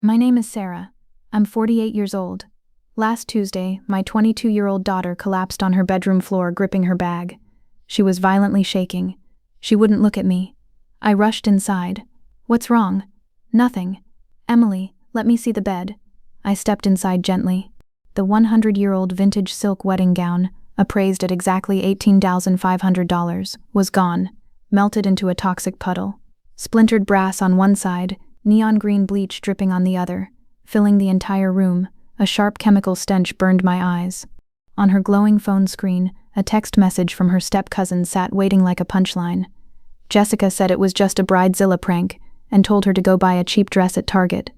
My name is Sarah. I'm 48 years old. Last Tuesday, my 22-year-old daughter collapsed on her bedroom floor gripping her bag. She was violently shaking. She wouldn't look at me. I rushed inside. "What's wrong?" "Nothing." "Emily, let me see the bed." I stepped inside gently. The 100-year-old vintage silk wedding gown, appraised at exactly $18,500, was gone, melted into a toxic puddle. Splintered brass on one side, neon green bleach dripping on the other, filling the entire room. A sharp chemical stench burned my eyes. On her glowing phone screen, a text message from her step-cousin sat waiting like a punchline. Jessica said it was just a bridezilla prank and told her to go buy a cheap dress at Target.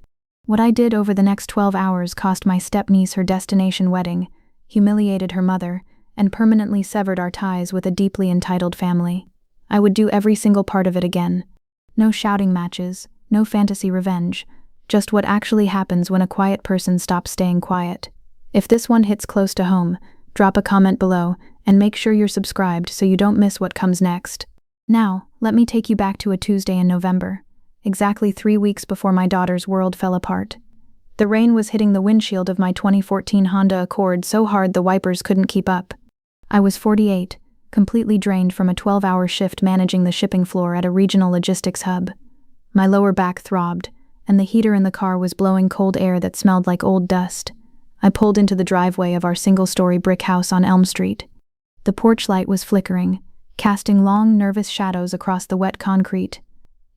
What I did over the next 12 hours cost my step-niece her destination wedding, humiliated her mother, and permanently severed our ties with a deeply entitled family. I would do every single part of it again. No shouting matches, no fantasy revenge, just what actually happens when a quiet person stops staying quiet. If this one hits close to home, drop a comment below and make sure you're subscribed so you don't miss what comes next. Now, let me take you back to a Tuesday in November, exactly 3 weeks before my daughter's world fell apart. The rain was hitting the windshield of my 2014 Honda Accord so hard the wipers couldn't keep up. I was 48, completely drained from a 12-hour shift managing the shipping floor at a regional logistics hub. My lower back throbbed, and the heater in the car was blowing cold air that smelled like old dust. I pulled into the driveway of our single-story brick house on Elm Street. The porch light was flickering, casting long, nervous shadows across the wet concrete.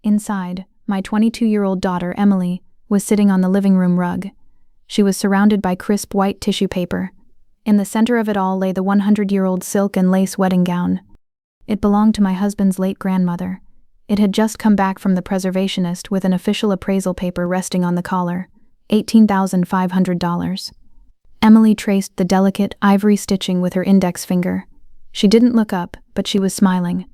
Inside, my 22-year-old daughter, Emily, was sitting on the living room rug. She was surrounded by crisp white tissue paper. In the center of it all lay the 100-year-old silk and lace wedding gown. It belonged to my husband's late grandmother. It had just come back from the preservationist with an official appraisal paper resting on the collar, $18,500. Emily traced the delicate, ivory stitching with her index finger. She didn't look up, but she was smiling.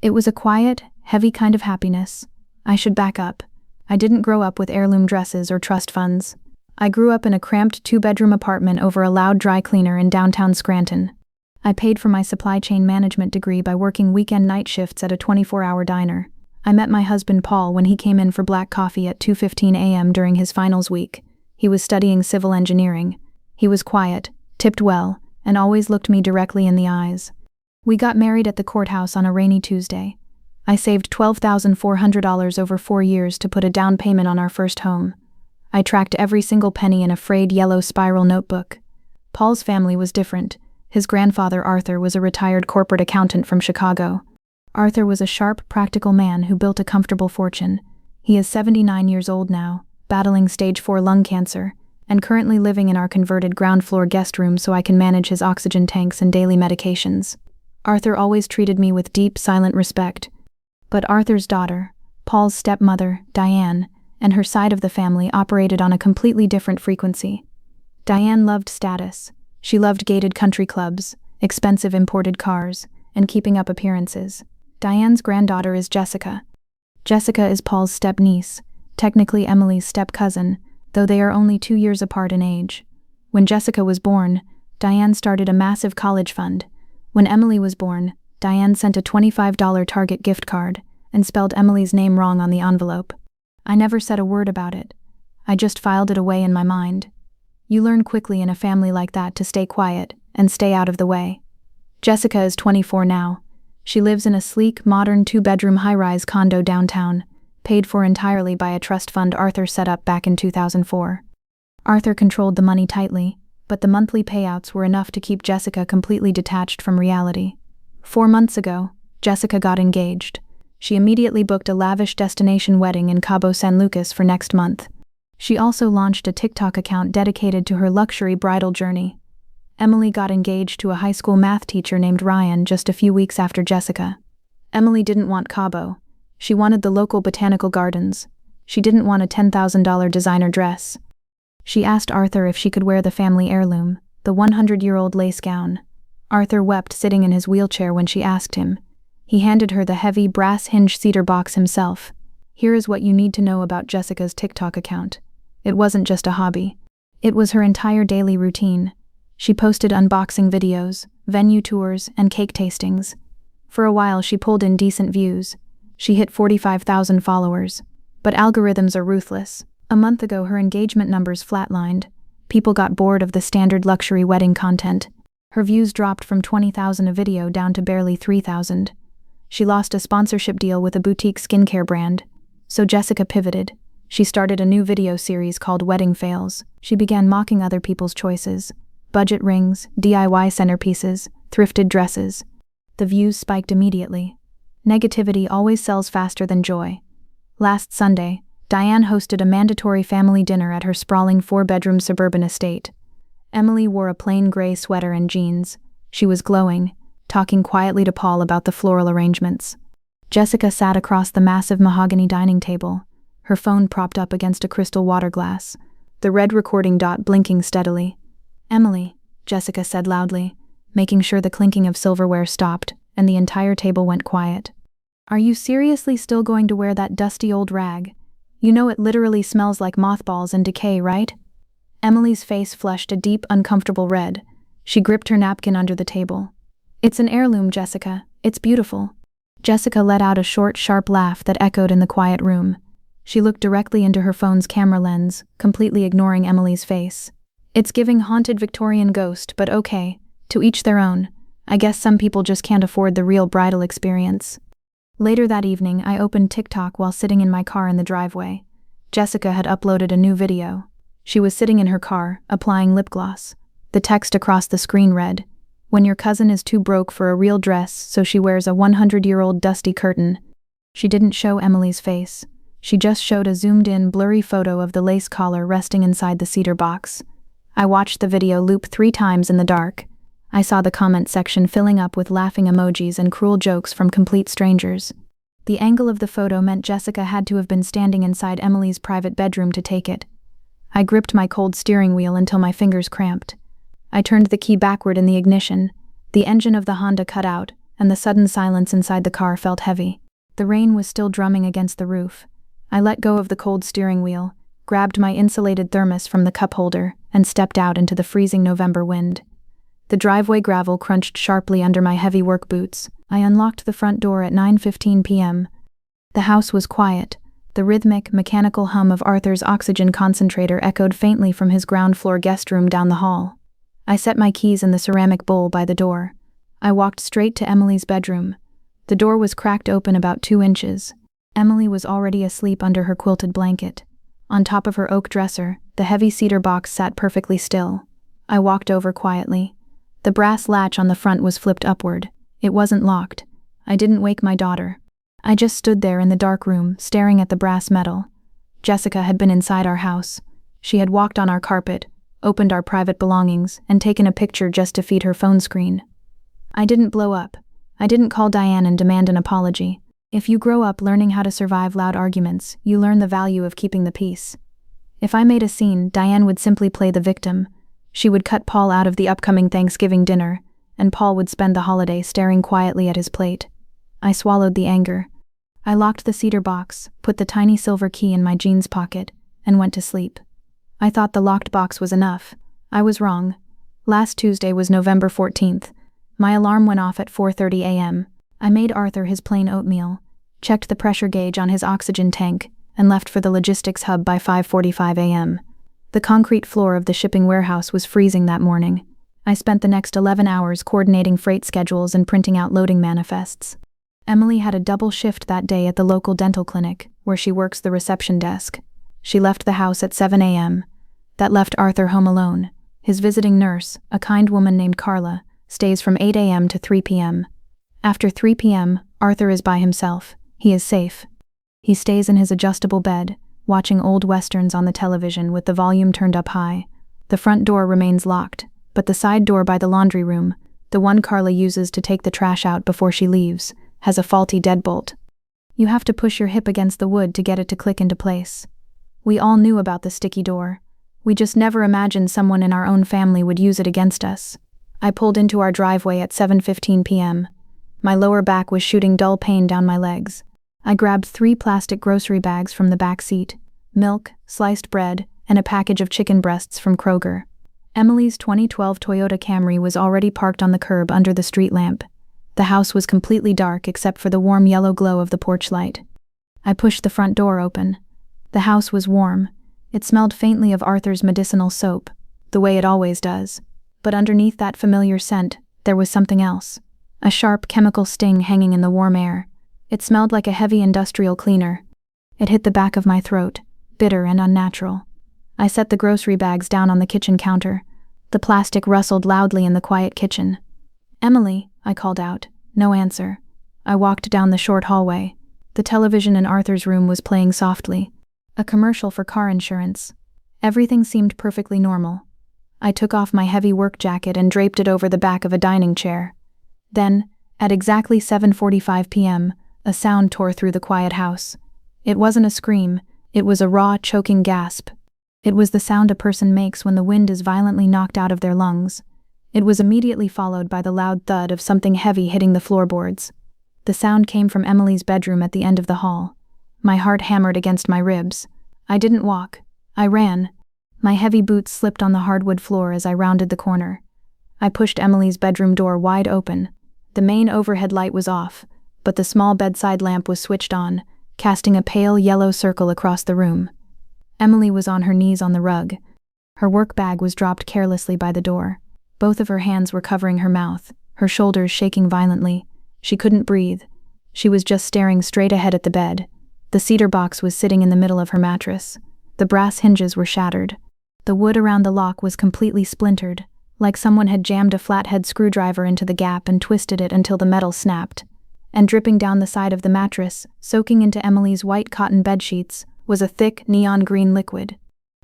It was a quiet, heavy kind of happiness. I should back up. I didn't grow up with heirloom dresses or trust funds. I grew up in a cramped 2-bedroom apartment over a loud dry cleaner in downtown Scranton. I paid for my supply chain management degree by working weekend night shifts at a 24-hour diner. I met my husband Paul when he came in for black coffee at 2:15 a.m. during his finals week. He was studying civil engineering. He was quiet, tipped well, and always looked me directly in the eyes. We got married at the courthouse on a rainy Tuesday. I saved $12,400 over 4 years to put a down payment on our first home. I tracked every single penny in a frayed yellow spiral notebook. Paul's family was different. His grandfather, Arthur, was a retired corporate accountant from Chicago. Arthur was a sharp, practical man who built a comfortable fortune. He is 79 years old now, battling stage 4 lung cancer, and currently living in our converted ground-floor guest room so I can manage his oxygen tanks and daily medications. Arthur always treated me with deep, silent respect. But Arthur's daughter, Paul's stepmother, Diane, and her side of the family operated on a completely different frequency. Diane loved status. She loved gated country clubs, expensive imported cars, and keeping up appearances. Diane's granddaughter is Jessica. Jessica is Paul's step-niece, technically Emily's step-cousin, though they are only 2 years apart in age. When Jessica was born, Diane started a massive college fund. When Emily was born, Diane sent a $25 Target gift card and spelled Emily's name wrong on the envelope. I never said a word about it. I just filed it away in my mind. You learn quickly in a family like that to stay quiet and stay out of the way. Jessica is 24 now. She lives in a sleek, modern 2-bedroom high-rise condo downtown, paid for entirely by a trust fund Arthur set up back in 2004. Arthur controlled the money tightly, but the monthly payouts were enough to keep Jessica completely detached from reality. 4 months ago, Jessica got engaged. She immediately booked a lavish destination wedding in Cabo San Lucas for next month. She also launched a TikTok account dedicated to her luxury bridal journey. Emily got engaged to a high school math teacher named Ryan just a few weeks after Jessica. Emily didn't want Cabo. She wanted the local botanical gardens. She didn't want a $10,000 designer dress. She asked Arthur if she could wear the family heirloom, the 100-year-old lace gown. Arthur wept sitting in his wheelchair when she asked him. He handed her the heavy, brass-hinged cedar box himself. Here is what you need to know about Jessica's TikTok account. It wasn't just a hobby. It was her entire daily routine. She posted unboxing videos, venue tours, and cake tastings. For a while she pulled in decent views. She hit 45,000 followers. But algorithms are ruthless. A month ago, her engagement numbers flatlined. People got bored of the standard luxury wedding content. Her views dropped from 20,000 a video down to barely 3,000. She lost a sponsorship deal with a boutique skincare brand. So Jessica pivoted. She started a new video series called Wedding Fails. She began mocking other people's choices. Budget rings, DIY centerpieces, thrifted dresses. The views spiked immediately. Negativity always sells faster than joy. Last Sunday, Diane hosted a mandatory family dinner at her sprawling 4-bedroom suburban estate. Emily wore a plain gray sweater and jeans. She was glowing, talking quietly to Paul about the floral arrangements. Jessica sat across the massive mahogany dining table, her phone propped up against a crystal water glass, the red recording dot blinking steadily. "Emily," Jessica said loudly, making sure the clinking of silverware stopped and the entire table went quiet. "Are you seriously still going to wear that dusty old rag? You know it literally smells like mothballs and decay, right?" Emily's face flushed a deep, uncomfortable red. She gripped her napkin under the table. "It's an heirloom, Jessica. It's beautiful." Jessica let out a short, sharp laugh that echoed in the quiet room. She looked directly into her phone's camera lens, completely ignoring Emily's face. "It's giving haunted Victorian ghost, but okay. To each their own. I guess some people just can't afford the real bridal experience." Later that evening, I opened TikTok while sitting in my car in the driveway. Jessica had uploaded a new video. She was sitting in her car, applying lip gloss. The text across the screen read, "When your cousin is too broke for a real dress, so she wears a 100-year-old dusty curtain." She didn't show Emily's face. She just showed a zoomed-in, blurry photo of the lace collar resting inside the cedar box. I watched the video loop 3 times in the dark. I saw the comment section filling up with laughing emojis and cruel jokes from complete strangers. The angle of the photo meant Jessica had to have been standing inside Emily's private bedroom to take it. I gripped my cold steering wheel until my fingers cramped. I turned the key backward in the ignition. The engine of the Honda cut out, and the sudden silence inside the car felt heavy. The rain was still drumming against the roof. I let go of the cold steering wheel, grabbed my insulated thermos from the cup holder, and stepped out into the freezing November wind. The driveway gravel crunched sharply under my heavy work boots. I unlocked the front door at 9:15 p.m. The house was quiet. The rhythmic, mechanical hum of Arthur's oxygen concentrator echoed faintly from his ground-floor guest room down the hall. I set my keys in the ceramic bowl by the door. I walked straight to Emily's bedroom. The door was cracked open about 2 inches. Emily was already asleep under her quilted blanket. On top of her oak dresser, the heavy cedar box sat perfectly still. I walked over quietly. The brass latch on the front was flipped upward. It wasn't locked. I didn't wake my daughter. I just stood there in the dark room, staring at the brass metal. Jessica had been inside our house. She had walked on our carpet, opened our private belongings, and taken a picture just to feed her phone screen. I didn't blow up. I didn't call Diane and demand an apology. If you grow up learning how to survive loud arguments, you learn the value of keeping the peace. If I made a scene, Diane would simply play the victim. She would cut Paul out of the upcoming Thanksgiving dinner, and Paul would spend the holiday staring quietly at his plate. I swallowed the anger. I locked the cedar box, put the tiny silver key in my jeans pocket, and went to sleep. I thought the locked box was enough. I was wrong. Last Tuesday was November 14th. My alarm went off at 4:30 a.m. I made Arthur his plain oatmeal, checked the pressure gauge on his oxygen tank, and left for the logistics hub by 5:45 a.m. The concrete floor of the shipping warehouse was freezing that morning. I spent the next 11 hours coordinating freight schedules and printing out loading manifests. Emily had a double shift that day at the local dental clinic, where she works the reception desk. She left the house at 7 a.m. That left Arthur home alone. His visiting nurse, a kind woman named Carla, stays from 8 a.m. to 3 p.m. After 3 p.m., Arthur is by himself. He is safe. He stays in his adjustable bed, watching old westerns on the television with the volume turned up high. The front door remains locked, but the side door by the laundry room, the one Carla uses to take the trash out before she leaves, has a faulty deadbolt. You have to push your hip against the wood to get it to click into place. We all knew about the sticky door. We just never imagined someone in our own family would use it against us. I pulled into our driveway at 7:15 p.m. My lower back was shooting dull pain down my legs. I grabbed 3 plastic grocery bags from the back seat, milk, sliced bread, and a package of chicken breasts from Kroger. Emily's 2012 Toyota Camry was already parked on the curb under the street lamp. The house was completely dark except for the warm yellow glow of the porch light. I pushed the front door open. The house was warm. It smelled faintly of Arthur's medicinal soap, the way it always does. But underneath that familiar scent, there was something else. A sharp chemical sting hanging in the warm air. It smelled like a heavy industrial cleaner. It hit the back of my throat, bitter and unnatural. I set the grocery bags down on the kitchen counter. The plastic rustled loudly in the quiet kitchen. "Emily," I called out. No answer. I walked down the short hallway. The television in Arthur's room was playing softly. A commercial for car insurance. Everything seemed perfectly normal. I took off my heavy work jacket and draped it over the back of a dining chair. Then, at exactly 7:45 p.m., a sound tore through the quiet house. It wasn't a scream, it was a raw, choking gasp. It was the sound a person makes when the wind is violently knocked out of their lungs. It was immediately followed by the loud thud of something heavy hitting the floorboards. The sound came from Emily's bedroom at the end of the hall. My heart hammered against my ribs. I didn't walk. I ran. My heavy boots slipped on the hardwood floor as I rounded the corner. I pushed Emily's bedroom door wide open. The main overhead light was off, but the small bedside lamp was switched on, casting a pale yellow circle across the room. Emily was on her knees on the rug. Her work bag was dropped carelessly by the door. Both of her hands were covering her mouth, her shoulders shaking violently. She couldn't breathe. She was just staring straight ahead at the bed. The cedar box was sitting in the middle of her mattress. The brass hinges were shattered. The wood around the lock was completely splintered, like someone had jammed a flathead screwdriver into the gap and twisted it until the metal snapped. And dripping down the side of the mattress, soaking into Emily's white cotton bedsheets, was a thick, neon green liquid.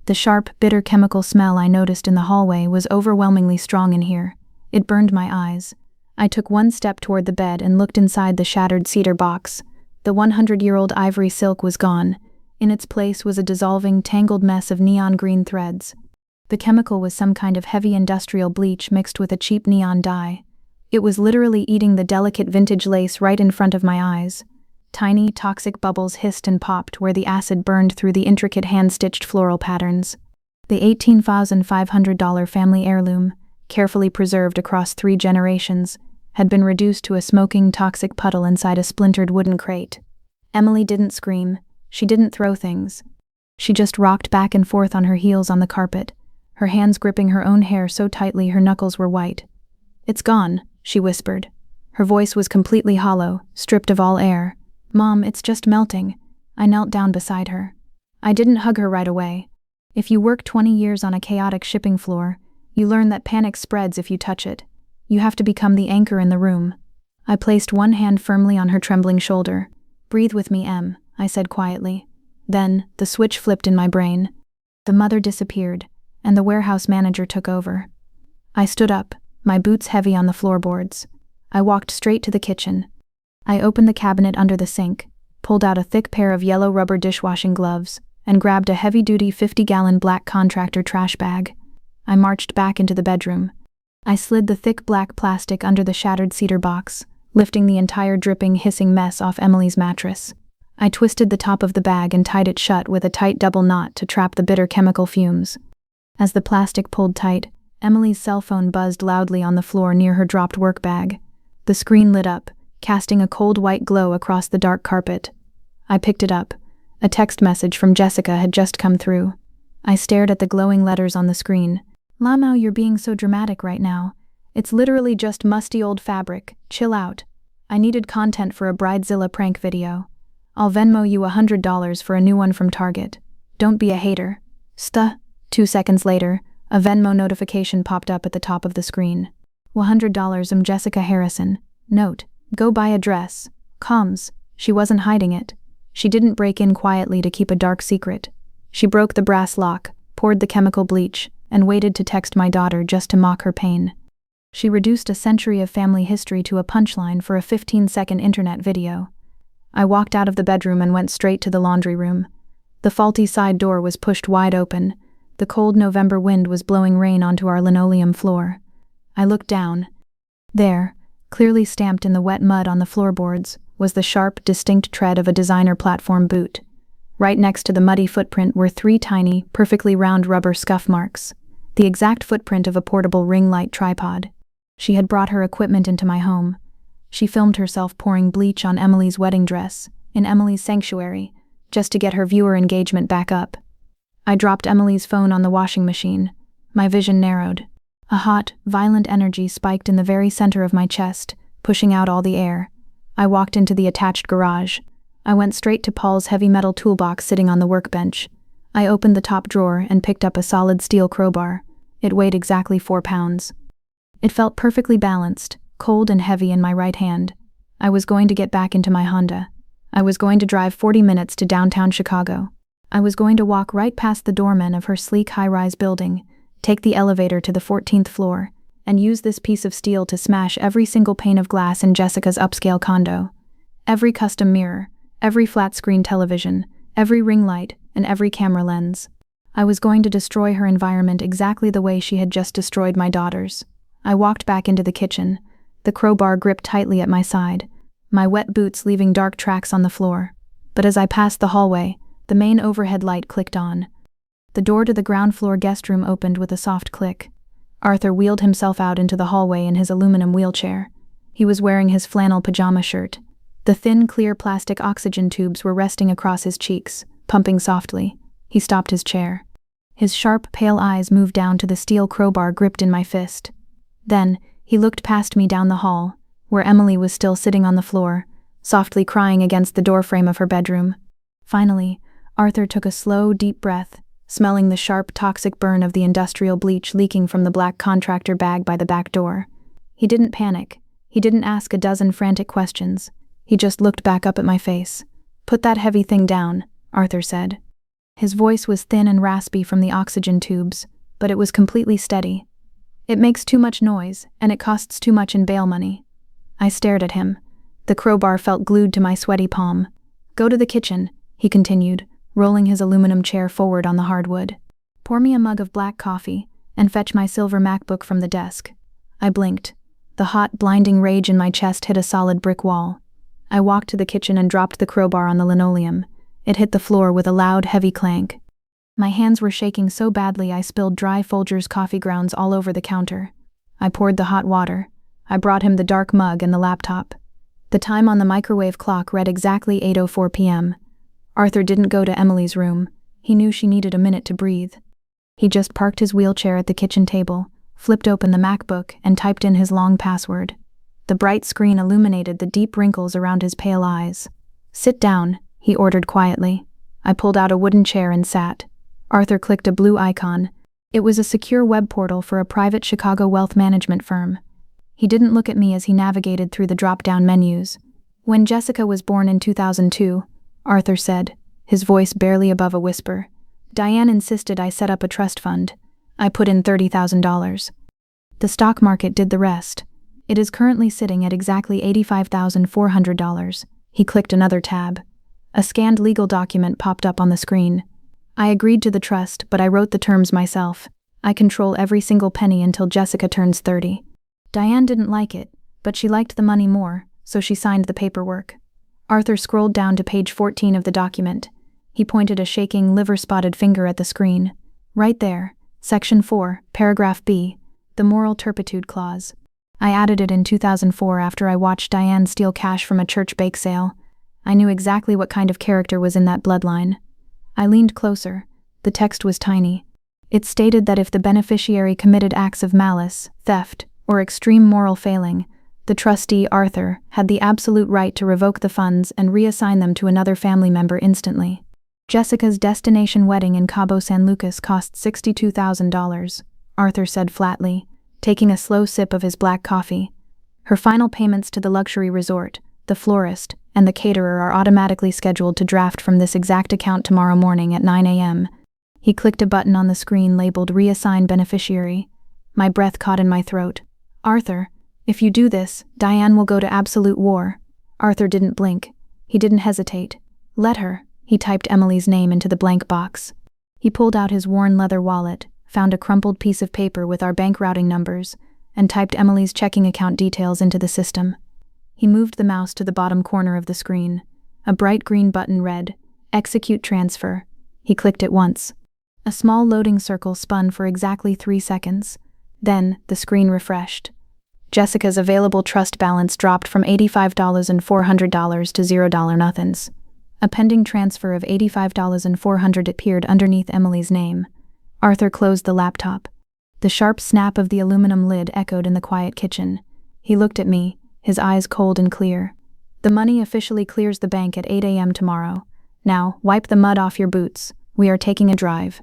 The sharp, bitter chemical smell I noticed in the hallway was overwhelmingly strong in here. It burned my eyes. I took one step toward the bed and looked inside the shattered cedar box. The 100-year-old ivory silk was gone. In its place was a dissolving, tangled mess of neon green threads. The chemical was some kind of heavy industrial bleach mixed with a cheap neon dye. It was literally eating the delicate vintage lace right in front of my eyes. Tiny, toxic bubbles hissed and popped where the acid burned through the intricate hand-stitched floral patterns. The $18,500 family heirloom, carefully preserved across 3 generations, had been reduced to a smoking, toxic puddle inside a splintered wooden crate. Emily didn't scream. She didn't throw things. She just rocked back and forth on her heels on the carpet, her hands gripping her own hair so tightly her knuckles were white. "It's gone," she whispered. Her voice was completely hollow, stripped of all air. "Mom, it's just melting." I knelt down beside her. I didn't hug her right away. If you work 20 years on a chaotic shipping floor, you learn that panic spreads if you touch it. You have to become the anchor in the room. I placed one hand firmly on her trembling shoulder. "Breathe with me, Em," I said quietly. Then, the switch flipped in my brain. The mother disappeared, and the warehouse manager took over. I stood up, my boots heavy on the floorboards. I walked straight to the kitchen. I opened the cabinet under the sink, pulled out a thick pair of yellow rubber dishwashing gloves, and grabbed a heavy-duty 50-gallon black contractor trash bag. I marched back into the bedroom. I slid the thick black plastic under the shattered cedar box, lifting the entire dripping, hissing mess off Emily's mattress. I twisted the top of the bag and tied it shut with a tight double knot to trap the bitter chemical fumes. As the plastic pulled tight, Emily's cell phone buzzed loudly on the floor near her dropped work bag. The screen lit up, casting a cold white glow across the dark carpet. I picked it up. A text message from Jessica had just come through. I stared at the glowing letters on the screen. "Lamau, you're being so dramatic right now. It's literally just musty old fabric. Chill out. I needed content for a Bridezilla prank video. I'll Venmo you $100 for a new one from Target. Don't be a hater." 2 seconds later, a Venmo notification popped up at the top of the screen. $100 from Jessica Harrison. Note, go buy a dress. Comms. She wasn't hiding it. She didn't break in quietly to keep a dark secret. She broke the brass lock, poured the chemical bleach, and waited to text my daughter just to mock her pain. She reduced a century of family history to a punchline for a 15-second internet video. I walked out of the bedroom and went straight to the laundry room. The faulty side door was pushed wide open. The cold November wind was blowing rain onto our linoleum floor. I looked down. There, clearly stamped in the wet mud on the floorboards, was the sharp, distinct tread of a designer platform boot. Right next to the muddy footprint were 3 tiny, perfectly round rubber scuff marks, the exact footprint of a portable ring light tripod. She had brought her equipment into my home. She filmed herself pouring bleach on Emily's wedding dress, in Emily's sanctuary, just to get her viewer engagement back up. I dropped Emily's phone on the washing machine. My vision narrowed. A hot, violent energy spiked in the very center of my chest, pushing out all the air. I walked into the attached garage. I went straight to Paul's heavy metal toolbox sitting on the workbench. I opened the top drawer and picked up a solid steel crowbar. It weighed exactly 4 pounds. It felt perfectly balanced, cold and heavy in my right hand. I was going to get back into my Honda. I was going to drive 40 minutes to downtown Chicago. I was going to walk right past the doorman of her sleek high-rise building, take the elevator to the 14th floor, and use this piece of steel to smash every single pane of glass in Jessica's upscale condo. Every custom mirror, every flat-screen television, every ring light, and every camera lens. I was going to destroy her environment exactly the way she had just destroyed my daughter's. I walked back into the kitchen, the crowbar gripped tightly at my side, my wet boots leaving dark tracks on the floor. But as I passed the hallway, the main overhead light clicked on. The door to the ground floor guest room opened with a soft click. Arthur wheeled himself out into the hallway in his aluminum wheelchair. He was wearing his flannel pajama shirt. The thin, clear plastic oxygen tubes were resting across his cheeks, pumping softly. He stopped his chair. His sharp, pale eyes moved down to the steel crowbar gripped in my fist. Then, he looked past me down the hall, where Emily was still sitting on the floor, softly crying against the doorframe of her bedroom. Finally, Arthur took a slow, deep breath, smelling the sharp, toxic burn of the industrial bleach leaking from the black contractor bag by the back door. He didn't panic. He didn't ask a dozen frantic questions. He just looked back up at my face. "Put that heavy thing down," Arthur said. His voice was thin and raspy from the oxygen tubes, but it was completely steady. "It makes too much noise, and it costs too much in bail money." I stared at him. The crowbar felt glued to my sweaty palm. "Go to the kitchen," he continued, rolling his aluminum chair forward on the hardwood. "Pour me a mug of black coffee, and fetch my silver MacBook from the desk." I blinked. The hot, blinding rage in my chest hit a solid brick wall. I walked to the kitchen and dropped the crowbar on the linoleum. It hit the floor with a loud, heavy clank. My hands were shaking so badly I spilled dry Folgers coffee grounds all over the counter. I poured the hot water. I brought him the dark mug and the laptop. The time on the microwave clock read exactly 8:04 p.m. Arthur didn't go to Emily's room. He knew she needed a minute to breathe. He just parked his wheelchair at the kitchen table, flipped open the MacBook, and typed in his long password. The bright screen illuminated the deep wrinkles around his pale eyes. "Sit down," he ordered quietly. I pulled out a wooden chair and sat. Arthur clicked a blue icon. It was a secure web portal for a private Chicago wealth management firm. He didn't look at me as he navigated through the drop-down menus. "When Jessica was born in 2002, Arthur said, his voice barely above a whisper, "Diane insisted I set up a trust fund. I put in $30,000. The stock market did the rest. It is currently sitting at exactly $85,400. He clicked another tab. A scanned legal document popped up on the screen. "I agreed to the trust, but I wrote the terms myself. I control every single penny until Jessica turns 30. Diane didn't like it, but she liked the money more, so she signed the paperwork." Arthur scrolled down to page 14 of the document. He pointed a shaking, liver-spotted finger at the screen. "Right there, Section 4, Paragraph B, the Moral Turpitude Clause. I added it in 2004 after I watched Diane steal cash from a church bake sale. I knew exactly what kind of character was in that bloodline." I leaned closer. The text was tiny. It stated that if the beneficiary committed acts of malice, theft, or extreme moral failing, the trustee, Arthur, had the absolute right to revoke the funds and reassign them to another family member instantly. "Jessica's destination wedding in Cabo San Lucas cost $62,000, Arthur said flatly, taking a slow sip of his black coffee. "Her final payments to the luxury resort, the florist, and the caterer are automatically scheduled to draft from this exact account tomorrow morning at 9 a.m. He clicked a button on the screen labeled Reassign Beneficiary. My breath caught in my throat. "Arthur, if you do this, Diane will go to absolute war." Arthur didn't blink. He didn't hesitate. "Let her." He typed Emily's name into the blank box. He pulled out his worn leather wallet, found a crumpled piece of paper with our bank routing numbers, and typed Emily's checking account details into the system. He moved the mouse to the bottom corner of the screen. A bright green button read, "Execute Transfer." He clicked it once. A small loading circle spun for exactly 3 seconds. Then, the screen refreshed. Jessica's available trust balance dropped from $85,400 to $0 nothings. A pending transfer of $85,400 appeared underneath Emily's name. Arthur closed the laptop. The sharp snap of the aluminum lid echoed in the quiet kitchen. He looked at me, his eyes cold and clear. The money officially clears the bank at 8 a.m. tomorrow. Now, wipe the mud off your boots. We are taking a drive.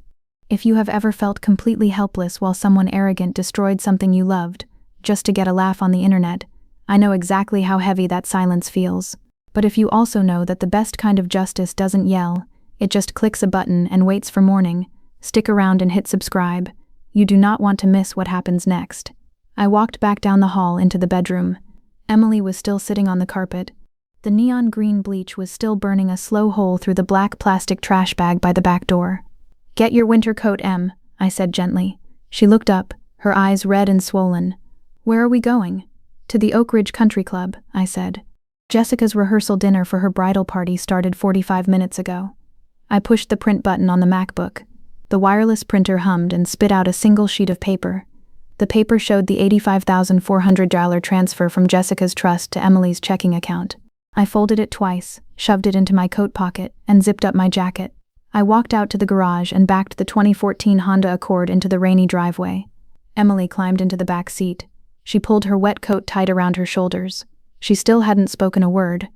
If you have ever felt completely helpless while someone arrogant destroyed something you loved, just to get a laugh on the internet, I know exactly how heavy that silence feels. But if you also know that the best kind of justice doesn't yell, it just clicks a button and waits for morning, stick around and hit subscribe. You do not want to miss what happens next. I walked back down the hall into the bedroom. Emily was still sitting on the carpet. The neon green bleach was still burning a slow hole through the black plastic trash bag by the back door. "Get your winter coat, Em," I said gently. She looked up, her eyes red and swollen. "Where are we going?" "To the Oak Ridge Country Club," I said. Jessica's rehearsal dinner for her bridal party started 45 minutes ago. I pushed the print button on the MacBook. The wireless printer hummed and spit out a single sheet of paper. The paper showed the $85,400 transfer from Jessica's trust to Emily's checking account. I folded it twice, shoved it into my coat pocket, and zipped up my jacket. I walked out to the garage and backed the 2014 Honda Accord into the rainy driveway. Emily climbed into the back seat. She pulled her wet coat tight around her shoulders. She still hadn't spoken a word.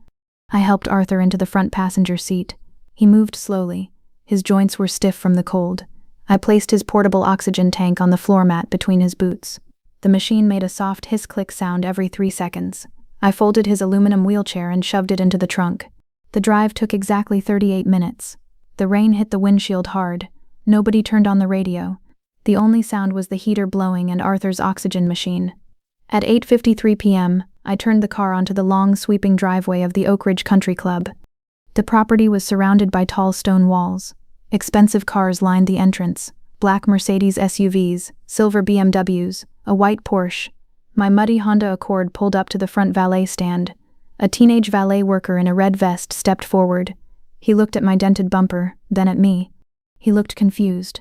I helped Arthur into the front passenger seat. He moved slowly. His joints were stiff from the cold. I placed his portable oxygen tank on the floor mat between his boots. The machine made a soft hiss-click sound every 3 seconds. I folded his aluminum wheelchair and shoved it into the trunk. The drive took exactly 38 minutes. The rain hit the windshield hard. Nobody turned on the radio. The only sound was the heater blowing and Arthur's oxygen machine. At 8:53 p.m., I turned the car onto the long, sweeping driveway of the Oak Ridge Country Club. The property was surrounded by tall stone walls. Expensive cars lined the entrance: black Mercedes SUVs, silver BMWs, a white Porsche. My muddy Honda Accord pulled up to the front valet stand. A teenage valet worker in a red vest stepped forward. He looked at my dented bumper, then at me. He looked confused.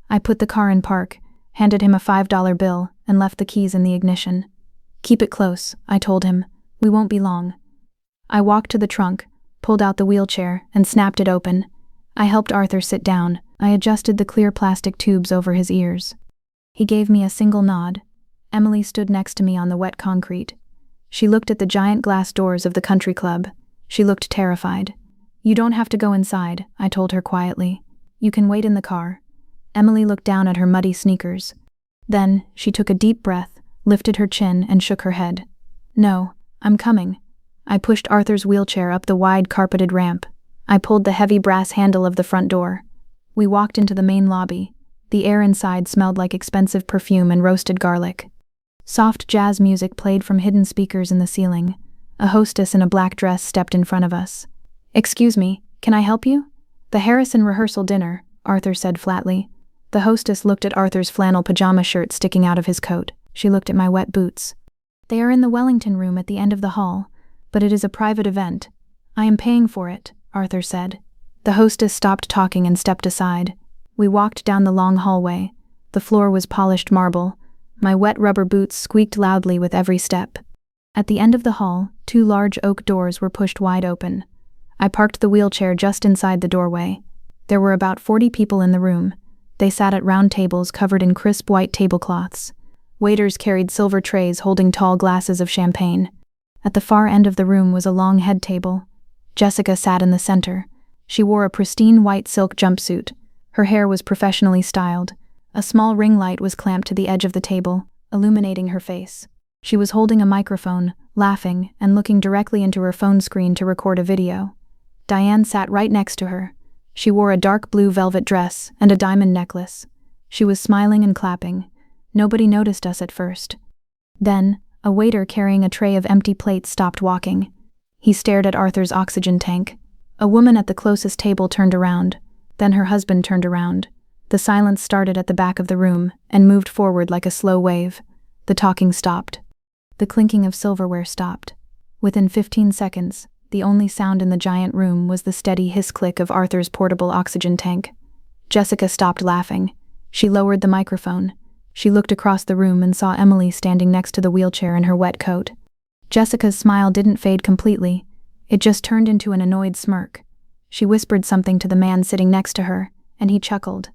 I put the car in park, handed him a $5 bill, and left the keys in the ignition. "Keep it close," I told him. "We won't be long." I walked to the trunk, pulled out the wheelchair, and snapped it open. I helped Arthur sit down. I adjusted the clear plastic tubes over his ears. He gave me a single nod. Emily stood next to me on the wet concrete. She looked at the giant glass doors of the country club. She looked terrified. "You don't have to go inside," I told her quietly. "You can wait in the car." Emily looked down at her muddy sneakers. Then, she took a deep breath, lifted her chin, and shook her head. "No, I'm coming." I pushed Arthur's wheelchair up the wide carpeted ramp. I pulled the heavy brass handle of the front door. We walked into the main lobby. The air inside smelled like expensive perfume and roasted garlic. Soft jazz music played from hidden speakers in the ceiling. A hostess in a black dress stepped in front of us. "Excuse me, can I help you?" "The Harrison rehearsal dinner," Arthur said flatly. The hostess looked at Arthur's flannel pajama shirt sticking out of his coat. She looked at my wet boots. "They are in the Wellington room at the end of the hall, but it is a private event. I am paying for it," Arthur said. The hostess stopped talking and stepped aside. We walked down the long hallway. The floor was polished marble. My wet rubber boots squeaked loudly with every step. At the end of the hall, 2 large oak doors were pushed wide open. I parked the wheelchair just inside the doorway. There were about 40 people in the room. They sat at round tables covered in crisp white tablecloths. Waiters carried silver trays holding tall glasses of champagne. At the far end of the room was a long head table. Jessica sat in the center. She wore a pristine white silk jumpsuit. Her hair was professionally styled. A small ring light was clamped to the edge of the table, illuminating her face. She was holding a microphone, laughing, and looking directly into her phone screen to record a video. Diane sat right next to her. She wore a dark blue velvet dress and a diamond necklace. She was smiling and clapping. Nobody noticed us at first. Then, a waiter carrying a tray of empty plates stopped walking. He stared at Arthur's oxygen tank. A woman at the closest table turned around. Then her husband turned around. The silence started at the back of the room and moved forward like a slow wave. The talking stopped. The clinking of silverware stopped. Within 15 seconds, the only sound in the giant room was the steady hiss-click of Arthur's portable oxygen tank. Jessica stopped laughing. She lowered the microphone. She looked across the room and saw Emily standing next to the wheelchair in her wet coat. Jessica's smile didn't fade completely. It just turned into an annoyed smirk. She whispered something to the man sitting next to her, and he chuckled.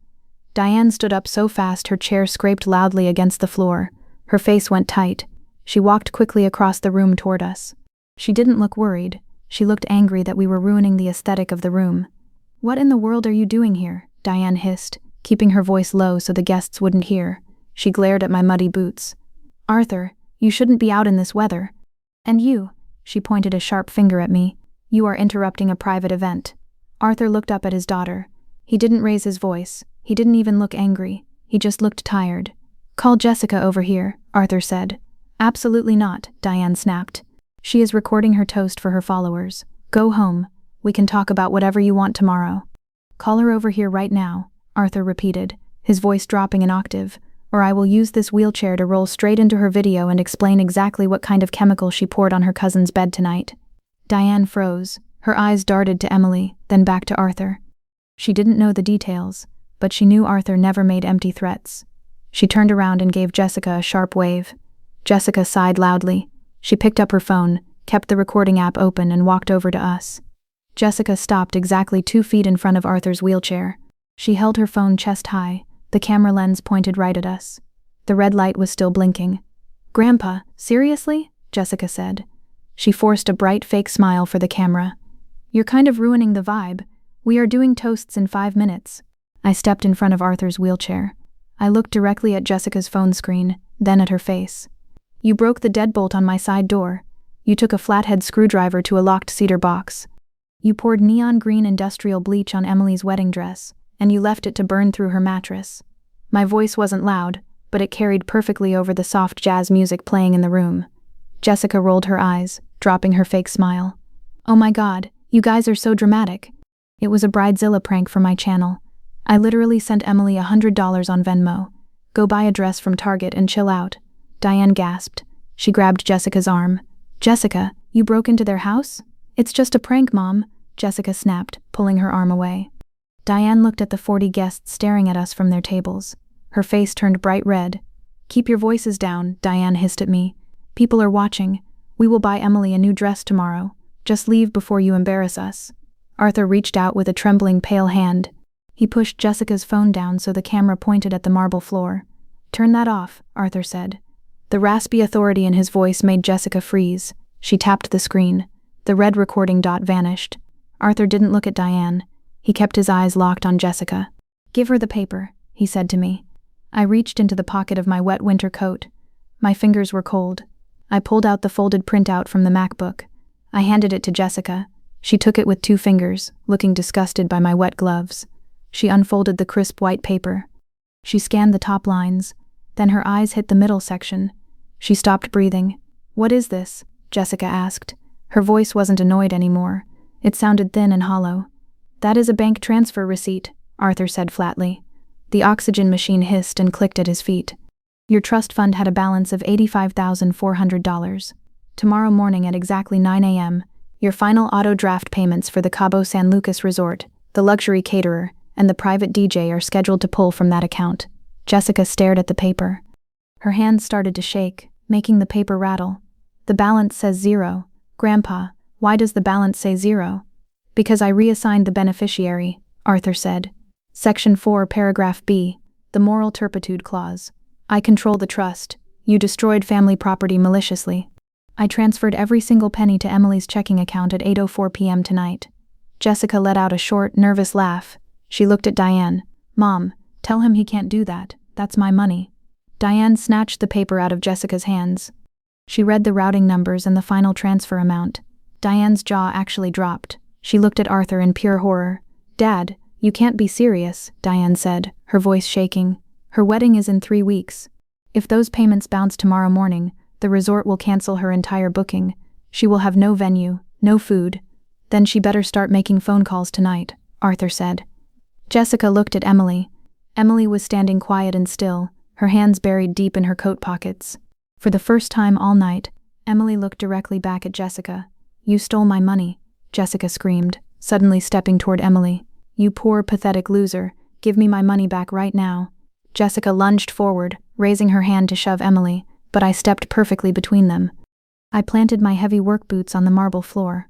Diane stood up so fast her chair scraped loudly against the floor. Her face went tight. She walked quickly across the room toward us. She didn't look worried. She looked angry that we were ruining the aesthetic of the room. "What in the world are you doing here?" Diane hissed, keeping her voice low so the guests wouldn't hear. She glared at my muddy boots. "Arthur, you shouldn't be out in this weather. And you," she pointed a sharp finger at me, "you are interrupting a private event." Arthur looked up at his daughter. He didn't raise his voice. He didn't even look angry. He just looked tired. "Call Jessica over here," Arthur said. "Absolutely not," Diane snapped. "She is recording her toast for her followers. Go home. We can talk about whatever you want tomorrow." "Call her over here right now," Arthur repeated, his voice dropping an octave, "or I will use this wheelchair to roll straight into her video and explain exactly what kind of chemical she poured on her cousin's bed tonight." Diane froze. Her eyes darted to Emily, then back to Arthur. She didn't know the details, but she knew Arthur never made empty threats. She turned around and gave Jessica a sharp wave. Jessica sighed loudly. She picked up her phone, kept the recording app open, and walked over to us. Jessica stopped exactly 2 feet in front of Arthur's wheelchair. She held her phone chest high, the camera lens pointed right at us. The red light was still blinking. "Grandpa, seriously?" Jessica said. She forced a bright fake smile for the camera. "You're kind of ruining the vibe. We are doing toasts in 5 minutes." I stepped in front of Arthur's wheelchair. I looked directly at Jessica's phone screen, then at her face. "You broke the deadbolt on my side door. You took a flathead screwdriver to a locked cedar box. You poured neon green industrial bleach on Emily's wedding dress, and you left it to burn through her mattress." My voice wasn't loud, but it carried perfectly over the soft jazz music playing in the room. Jessica rolled her eyes, dropping her fake smile. "Oh my God, you guys are so dramatic." It was a Bridezilla prank for my channel. I literally sent Emily $100 on Venmo. "Go buy a dress from Target and chill out." Diane gasped. She grabbed Jessica's arm. "Jessica, you broke into their house?" "It's just a prank, Mom," Jessica snapped, pulling her arm away. Diane looked at the 40 guests staring at us from their tables. Her face turned bright red. "Keep your voices down," Diane hissed at me. "People are watching. We will buy Emily a new dress tomorrow. Just leave before you embarrass us." Arthur reached out with a trembling, pale hand. He pushed Jessica's phone down so the camera pointed at the marble floor. "Turn that off," Arthur said. The raspy authority in his voice made Jessica freeze. She tapped the screen. The red recording dot vanished. Arthur didn't look at Diane. He kept his eyes locked on Jessica. "Give her the paper," he said to me. I reached into the pocket of my wet winter coat. My fingers were cold. I pulled out the folded printout from the MacBook. I handed it to Jessica. She took it with 2 fingers, looking disgusted by my wet gloves. She unfolded the crisp white paper. She scanned the top lines. Then her eyes hit the middle section. She stopped breathing. "What is this?" Jessica asked. Her voice wasn't annoyed anymore. It sounded thin and hollow. "That is a bank transfer receipt," Arthur said flatly. The oxygen machine hissed and clicked at his feet. "Your trust fund had a balance of $85,400. Tomorrow morning at exactly 9 a.m., your final auto draft payments for the Cabo San Lucas Resort, the luxury caterer, and the private DJ are scheduled to pull from that account." Jessica stared at the paper. Her hands started to shake, making the paper rattle. "The balance says 0. Grandpa, why does the balance say 0? "Because I reassigned the beneficiary," Arthur said. "Section 4, paragraph B, the moral turpitude clause. I control the trust. You destroyed family property maliciously. I transferred every single penny to Emily's checking account at 8:04 p.m. tonight." Jessica let out a short, nervous laugh. She looked at Diane. "Mom, tell him he can't do that. That's my money." Diane snatched the paper out of Jessica's hands. She read the routing numbers and the final transfer amount. Diane's jaw actually dropped. She looked at Arthur in pure horror. "Dad, you can't be serious," Diane said, her voice shaking. "Her wedding is in 3 weeks. If those payments bounce tomorrow morning, the resort will cancel her entire booking. She will have no venue, no food. Then she better start making phone calls tonight," Arthur said. Jessica looked at Emily. Emily was standing quiet and still, her hands buried deep in her coat pockets. For the first time all night, Emily looked directly back at Jessica. "You stole my money," Jessica screamed, suddenly stepping toward Emily. "You poor, pathetic loser. Give me my money back right now." Jessica lunged forward, raising her hand to shove Emily, but I stepped perfectly between them. I planted my heavy work boots on the marble floor.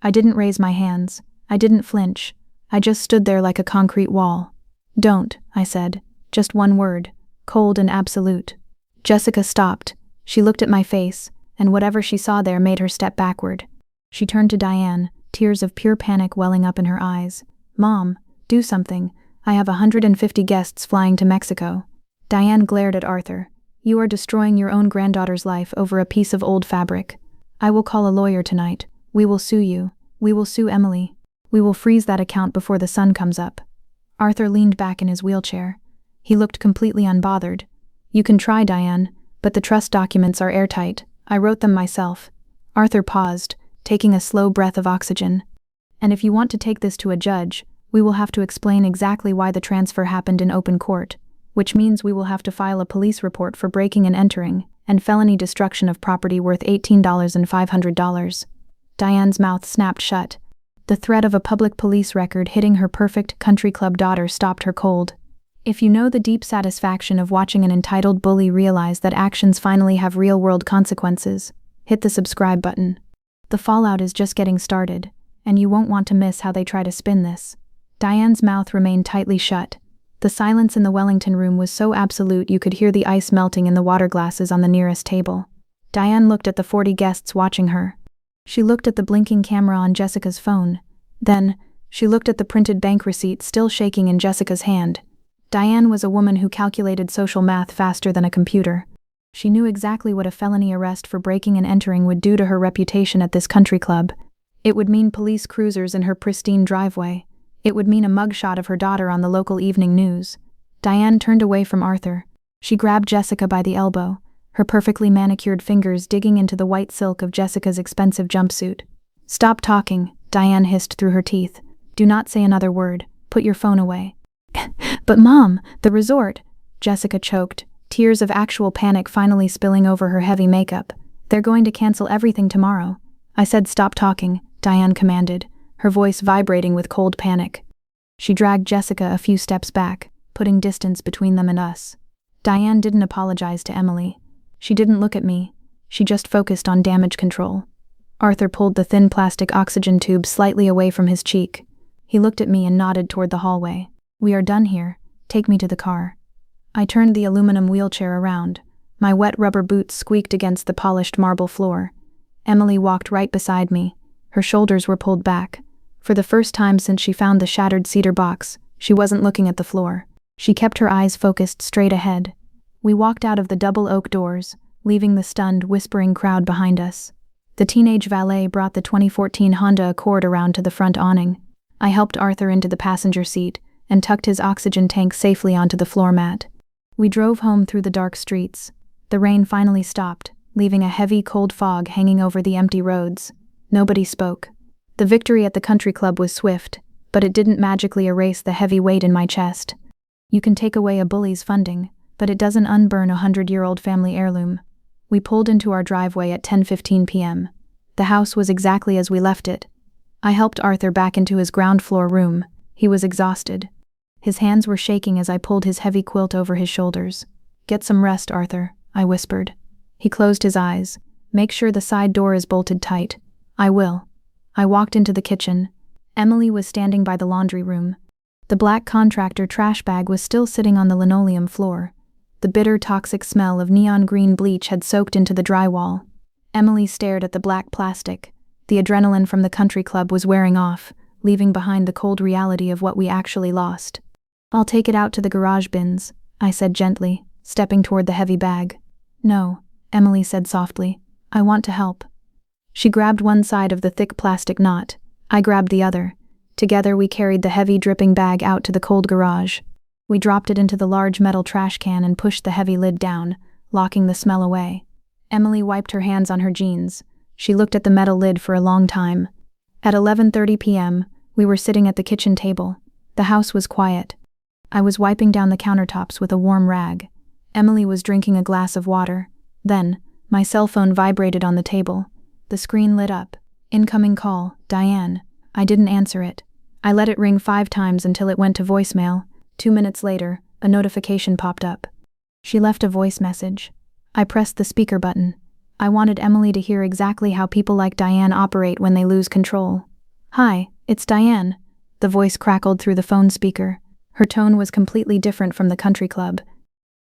I didn't raise my hands. I didn't flinch. I just stood there like a concrete wall. "Don't," I said. Just one word. Cold and absolute. Jessica stopped. She looked at my face, and whatever she saw there made her step backward. She turned to Diane, tears of pure panic welling up in her eyes. "Mom, do something. I have 150 guests flying to Mexico." Diane glared at Arthur. "You are destroying your own granddaughter's life over a piece of old fabric. I will call a lawyer tonight. We will sue you. We will sue Emily. We will freeze that account before the sun comes up." Arthur leaned back in his wheelchair. He looked completely unbothered. "You can try, Diane, but the trust documents are airtight. I wrote them myself." Arthur paused, taking a slow breath of oxygen. "And if you want to take this to a judge, we will have to explain exactly why the transfer happened in open court, which means we will have to file a police report for breaking and entering, and felony destruction of property worth $18,500. Diane's mouth snapped shut. The threat of a public police record hitting her perfect country club daughter stopped her cold. If you know the deep satisfaction of watching an entitled bully realize that actions finally have real-world consequences, hit the subscribe button. The fallout is just getting started, and you won't want to miss how they try to spin this. Diane's mouth remained tightly shut. The silence in the Wellington room was so absolute you could hear the ice melting in the water glasses on the nearest table. Diane looked at the 40 guests watching her. She looked at the blinking camera on Jessica's phone. Then, she looked at the printed bank receipt still shaking in Jessica's hand. Diane was a woman who calculated social math faster than a computer. She knew exactly what a felony arrest for breaking and entering would do to her reputation at this country club. It would mean police cruisers in her pristine driveway. It would mean a mugshot of her daughter on the local evening news. Diane turned away from Arthur. She grabbed Jessica by the elbow, her perfectly manicured fingers digging into the white silk of Jessica's expensive jumpsuit. "Stop talking," Diane hissed through her teeth. "Do not say another word. Put your phone away." "But Mom, the resort," Jessica choked, tears of actual panic finally spilling over her heavy makeup. "They're going to cancel everything tomorrow." "I said stop talking," Diane commanded, her voice vibrating with cold panic. She dragged Jessica a few steps back, putting distance between them and us. Diane didn't apologize to Emily. She didn't look at me. She just focused on damage control. Arthur pulled the thin plastic oxygen tube slightly away from his cheek. He looked at me and nodded toward the hallway. "We are done here. Take me to the car." I turned the aluminum wheelchair around. My wet rubber boots squeaked against the polished marble floor. Emily walked right beside me. Her shoulders were pulled back. For the first time since she found the shattered cedar box, she wasn't looking at the floor. She kept her eyes focused straight ahead. We walked out of the double oak doors, leaving the stunned, whispering crowd behind us. The teenage valet brought the 2014 Honda Accord around to the front awning. I helped Arthur into the passenger seat and tucked his oxygen tank safely onto the floor mat. We drove home through the dark streets. The rain finally stopped, leaving a heavy, cold fog hanging over the empty roads. Nobody spoke. The victory at the country club was swift, but it didn't magically erase the heavy weight in my chest. You can take away a bully's funding, but it doesn't unburn a 100-year-old family heirloom. We pulled into our driveway at 10:15 p.m. The house was exactly as we left it. I helped Arthur back into his ground floor room. He was exhausted. His hands were shaking as I pulled his heavy quilt over his shoulders. "Get some rest, Arthur," I whispered. He closed his eyes. "Make sure the side door is bolted tight." "I will." I walked into the kitchen. Emily was standing by the laundry room. The black contractor trash bag was still sitting on the linoleum floor. The bitter, toxic smell of neon green bleach had soaked into the drywall. Emily stared at the black plastic. The adrenaline from the country club was wearing off, leaving behind the cold reality of what we actually lost. "I'll take it out to the garage bins," I said gently, stepping toward the heavy bag. "No," Emily said softly. "I want to help." She grabbed one side of the thick plastic knot. I grabbed the other. Together we carried the heavy, dripping bag out to the cold garage. We dropped it into the large metal trash can and pushed the heavy lid down, locking the smell away. Emily wiped her hands on her jeans. She looked at the metal lid for a long time. At 11:30 p.m., we were sitting at the kitchen table. The house was quiet. I was wiping down the countertops with a warm rag. Emily was drinking a glass of water. Then, my cell phone vibrated on the table. The screen lit up. "Incoming call, Diane." I didn't answer it. I let it ring 5 times until it went to voicemail. 2 minutes later, a notification popped up. She left a voice message. I pressed the speaker button. I wanted Emily to hear exactly how people like Diane operate when they lose control. "Hi," It's Diane. The voice crackled through the phone speaker. Her tone was completely different from the country club.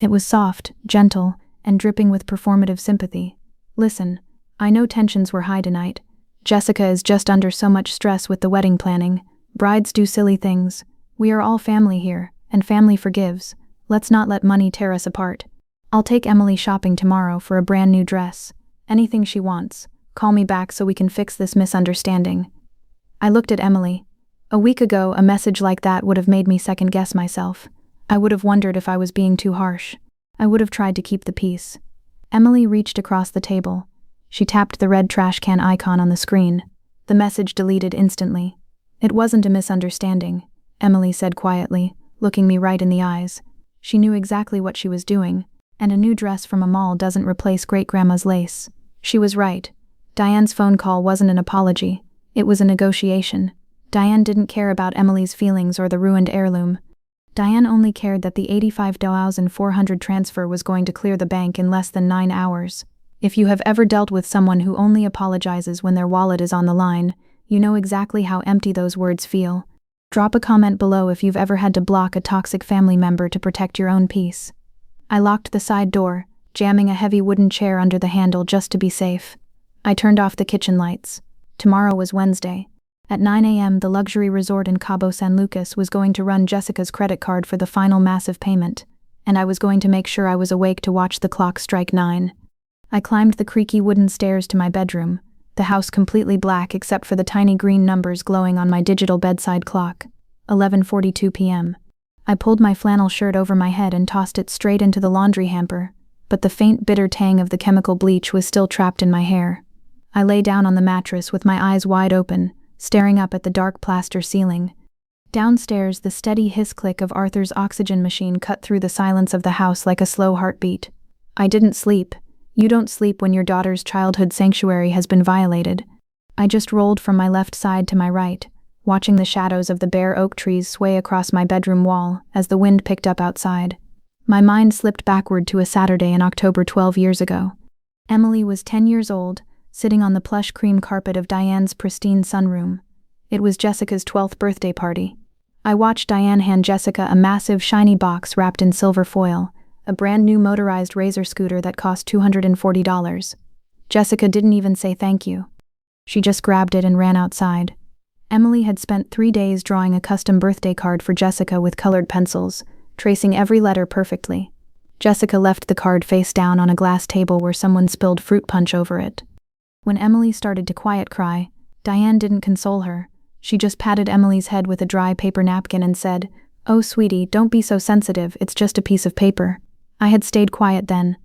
It was soft, gentle, and dripping with performative sympathy. Listen, I know tensions were high tonight. Jessica is just under so much stress with the wedding planning. Brides do silly things. We are all family here, and family forgives. Let's not let money tear us apart. I'll take Emily shopping tomorrow for a brand new dress. Anything she wants. Call me back so we can fix this misunderstanding. I looked at Emily. A week ago, a message like that would have made me second-guess myself. I would have wondered if I was being too harsh. I would have tried to keep the peace. Emily reached across the table. She tapped the red trash can icon on the screen. The message deleted instantly. It wasn't a misunderstanding, Emily said quietly, looking me right in the eyes. She knew exactly what she was doing, and a new dress from a mall doesn't replace great-grandma's lace. She was right. Diane's phone call wasn't an apology. It was a negotiation. Diane didn't care about Emily's feelings or the ruined heirloom. Diane only cared that the $85,400 transfer was going to clear the bank in less than 9 hours. If you have ever dealt with someone who only apologizes when their wallet is on the line, you know exactly how empty those words feel. Drop a comment below if you've ever had to block a toxic family member to protect your own peace. I locked the side door, jamming a heavy wooden chair under the handle just to be safe. I turned off the kitchen lights. Tomorrow was Wednesday. At 9 a.m., the luxury resort in Cabo San Lucas was going to run Jessica's credit card for the final massive payment, and I was going to make sure I was awake to watch the clock strike 9. I climbed the creaky wooden stairs to my bedroom, the house completely black except for the tiny green numbers glowing on my digital bedside clock. 11:42 p.m. I pulled my flannel shirt over my head and tossed it straight into the laundry hamper, but the faint bitter tang of the chemical bleach was still trapped in my hair. I lay down on the mattress with my eyes wide open, staring up at the dark plaster ceiling. Downstairs, the steady hiss-click of Arthur's oxygen machine cut through the silence of the house like a slow heartbeat. I didn't sleep. You don't sleep when your daughter's childhood sanctuary has been violated. I just rolled from my left side to my right, watching the shadows of the bare oak trees sway across my bedroom wall as the wind picked up outside. My mind slipped backward to a Saturday in October 12 years ago. Emily was 10 years old, sitting on the plush cream carpet of Diane's pristine sunroom. It was Jessica's 12th birthday party. I watched Diane hand Jessica a massive, shiny box wrapped in silver foil, a brand new motorized razor scooter that cost $240. Jessica didn't even say thank you. She just grabbed it and ran outside. Emily had spent 3 days drawing a custom birthday card for Jessica with colored pencils, tracing every letter perfectly. Jessica left the card face down on a glass table where someone spilled fruit punch over it. When Emily started to quiet cry, Diane didn't console her. She just patted Emily's head with a dry paper napkin and said, "Oh, sweetie, don't be so sensitive, it's just a piece of paper." I had stayed quiet then.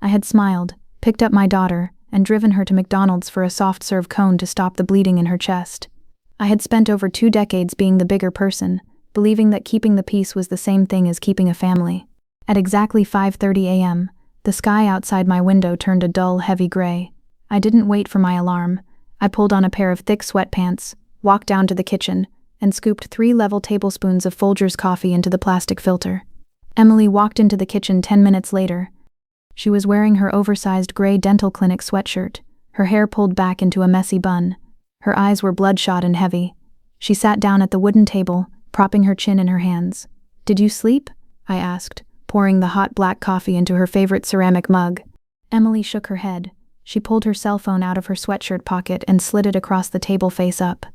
I had smiled, picked up my daughter, and driven her to McDonald's for a soft-serve cone to stop the bleeding in her chest. I had spent over 2 decades being the bigger person, believing that keeping the peace was the same thing as keeping a family. At exactly 5:30 a.m., the sky outside my window turned a dull, heavy gray. I didn't wait for my alarm. I pulled on a pair of thick sweatpants, walked down to the kitchen, and scooped 3 level tablespoons of Folgers coffee into the plastic filter. Emily walked into the kitchen 10 minutes later. She was wearing her oversized gray dental clinic sweatshirt, her hair pulled back into a messy bun. Her eyes were bloodshot and heavy. She sat down at the wooden table, propping her chin in her hands. "Did you sleep?" I asked, pouring the hot black coffee into her favorite ceramic mug. Emily shook her head. She pulled her cell phone out of her sweatshirt pocket and slid it across the table face up.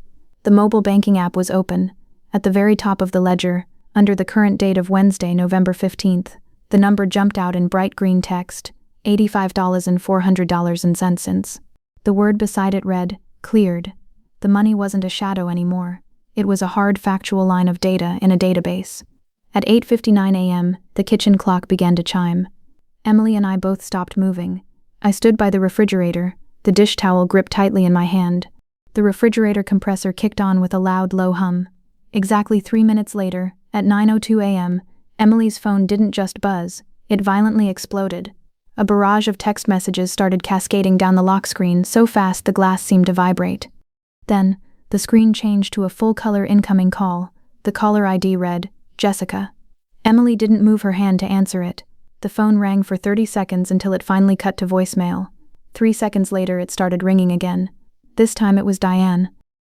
The mobile banking app was open. At the very top of the ledger, under the current date of Wednesday, November 15th, the number jumped out in bright green text, $85,400.00. The word beside it read, "Cleared." The money wasn't a shadow anymore. It was a hard, factual line of data in a database. At 8:59 a.m., the kitchen clock began to chime. Emily and I both stopped moving. I stood by the refrigerator, the dish towel gripped tightly in my hand. The refrigerator compressor kicked on with a loud, low hum. Exactly 3 minutes later, at 9:02 a.m., Emily's phone didn't just buzz, it violently exploded. A barrage of text messages started cascading down the lock screen so fast the glass seemed to vibrate. Then, the screen changed to a full-color incoming call. The caller ID read, "Jessica." Emily didn't move her hand to answer it. The phone rang for 30 seconds until it finally cut to voicemail. 3 seconds later it started ringing again. This time it was Diane.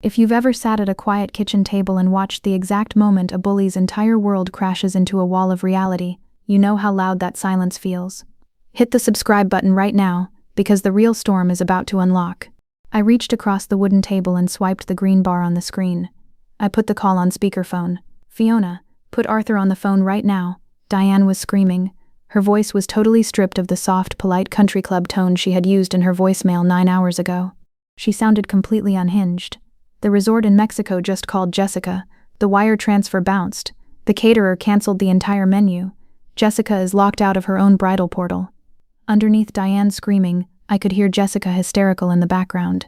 If you've ever sat at a quiet kitchen table and watched the exact moment a bully's entire world crashes into a wall of reality, you know how loud that silence feels. Hit the subscribe button right now, because the real storm is about to unlock. I reached across the wooden table and swiped the green bar on the screen. I put the call on speakerphone. "Fiona, put Arthur on the phone right now," Diane was screaming. Her voice was totally stripped of the soft, polite country club tone she had used in her voicemail 9 hours ago. She sounded completely unhinged. The resort in Mexico just called Jessica. The wire transfer bounced. The caterer canceled the entire menu. Jessica is locked out of her own bridal portal. Underneath Diane's screaming, I could hear Jessica hysterical in the background.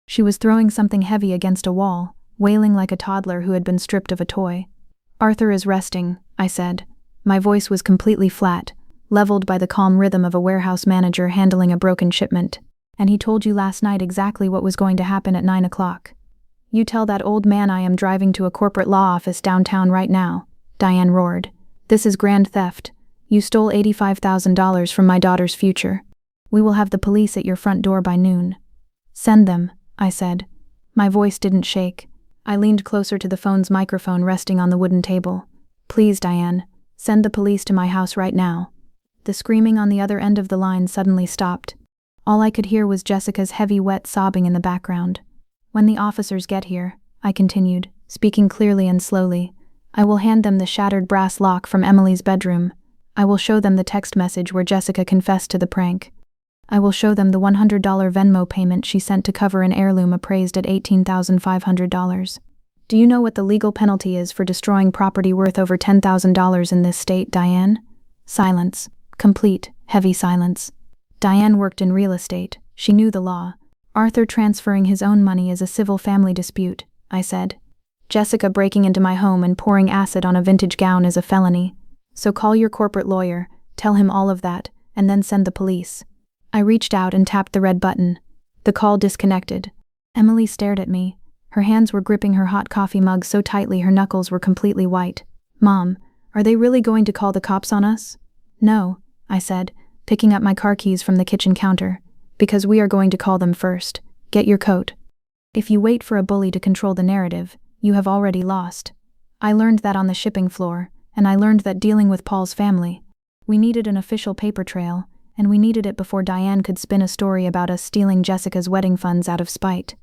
She was throwing something heavy against a wall, wailing like a toddler who had been stripped of a toy. "Arthur is resting," I said. My voice was completely flat, leveled by the calm rhythm of a warehouse manager handling a broken shipment. "And he told you last night exactly what was going to happen at 9 o'clock. You tell that old man I am driving to a corporate law office downtown right now," Diane roared. "This is grand theft. You stole $85,000 from my daughter's future. We will have the police at your front door by noon." "Send them," I said. My voice didn't shake. I leaned closer to the phone's microphone resting on the wooden table. "Please, Diane, send the police to my house right now." The screaming on the other end of the line suddenly stopped. All I could hear was Jessica's heavy, wet sobbing in the background. "When the officers get here," I continued, speaking clearly and slowly, "I will hand them the shattered brass lock from Emily's bedroom. I will show them the text message where Jessica confessed to the prank. I will show them the $100 Venmo payment she sent to cover an heirloom appraised at $18,500. Do you know what the legal penalty is for destroying property worth over $10,000 in this state, Diane?" Silence. Complete, heavy silence. Diane worked in real estate. She knew the law. "Arthur transferring his own money is a civil family dispute," I said. "Jessica breaking into my home and pouring acid on a vintage gown is a felony. So call your corporate lawyer, tell him all of that, and then send the police." I reached out and tapped the red button. The call disconnected. Emily stared at me. Her hands were gripping her hot coffee mug so tightly her knuckles were completely white. "Mom, are they really going to call the cops on us?" "No," I said, picking up my car keys from the kitchen counter. "Because we are going to call them first. Get your coat." If you wait for a bully to control the narrative, you have already lost. I learned that on the shipping floor, and I learned that dealing with Paul's family. We needed an official paper trail, and we needed it before Diane could spin a story about us stealing Jessica's wedding funds out of spite.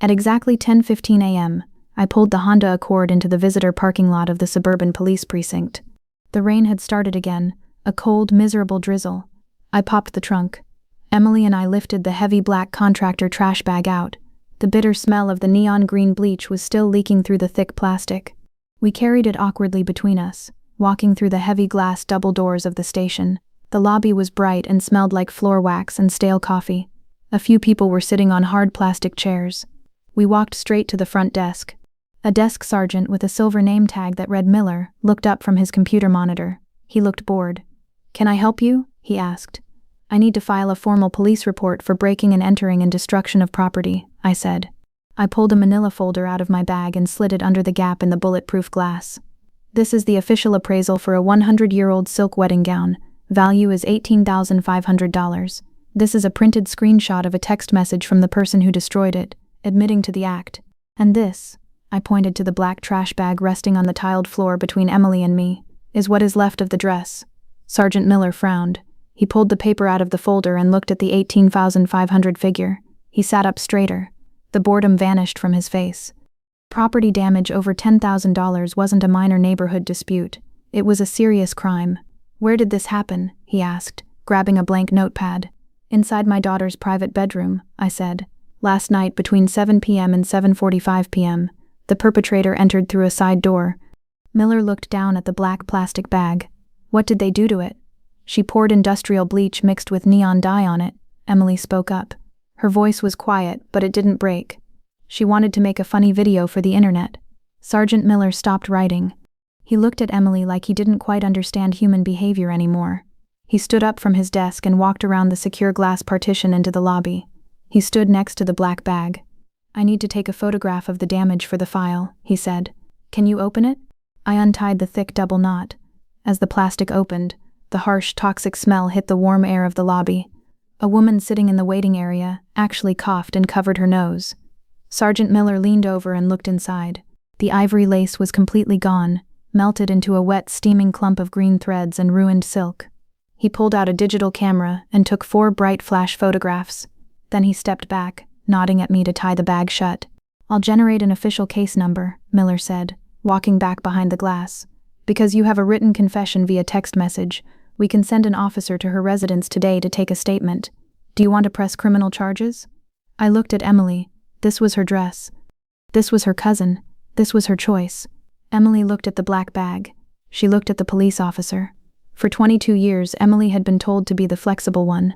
At exactly 10:15 a.m., I pulled the Honda Accord into the visitor parking lot of the suburban police precinct. The rain had started again, a cold, miserable drizzle. I popped the trunk. Emily and I lifted the heavy black contractor trash bag out. The bitter smell of the neon green bleach was still leaking through the thick plastic. We carried it awkwardly between us, walking through the heavy glass double doors of the station. The lobby was bright and smelled like floor wax and stale coffee. A few people were sitting on hard plastic chairs. We walked straight to the front desk. A desk sergeant with a silver name tag that read Miller looked up from his computer monitor. He looked bored. "Can I help you?" he asked. "I need to file a formal police report for breaking and entering and destruction of property," I said. I pulled a manila folder out of my bag and slid it under the gap in the bulletproof glass. "This is the official appraisal for a 100-year-old silk wedding gown. Value is $18,500. This is a printed screenshot of a text message from the person who destroyed it, admitting to the act. And this," I pointed to the black trash bag resting on the tiled floor between Emily and me, "is what is left of the dress." Sergeant Miller frowned. He pulled the paper out of the folder and looked at the 18,500 figure. He sat up straighter. The boredom vanished from his face. Property damage over $10,000 wasn't a minor neighborhood dispute. It was a serious crime. "Where did this happen?" he asked, grabbing a blank notepad. "Inside my daughter's private bedroom," I said. "Last night between 7 p.m. and 7:45 p.m. The perpetrator entered through a side door." Miller looked down at the black plastic bag. "What did they do to it?" "She poured industrial bleach mixed with neon dye on it," Emily spoke up. Her voice was quiet, but it didn't break. "She wanted to make a funny video for the internet." Sergeant Miller stopped writing. He looked at Emily like he didn't quite understand human behavior anymore. He stood up from his desk and walked around the secure glass partition into the lobby. He stood next to the black bag. "I need to take a photograph of the damage for the file," he said. "Can you open it?" I untied the thick double knot. As the plastic opened, the harsh, toxic smell hit the warm air of the lobby. A woman sitting in the waiting area actually coughed and covered her nose. Sergeant Miller leaned over and looked inside. The ivory lace was completely gone, melted into a wet, steaming clump of green threads and ruined silk. He pulled out a digital camera and took 4 bright flash photographs. Then he stepped back, nodding at me to tie the bag shut. "I'll generate an official case number," Miller said, walking back behind the glass. "Because you have a written confession via text message, we can send an officer to her residence today to take a statement. Do you want to press criminal charges?" I looked at Emily. This was her dress. This was her cousin. This was her choice. Emily looked at the black bag. She looked at the police officer. For 22 years, Emily had been told to be the flexible one.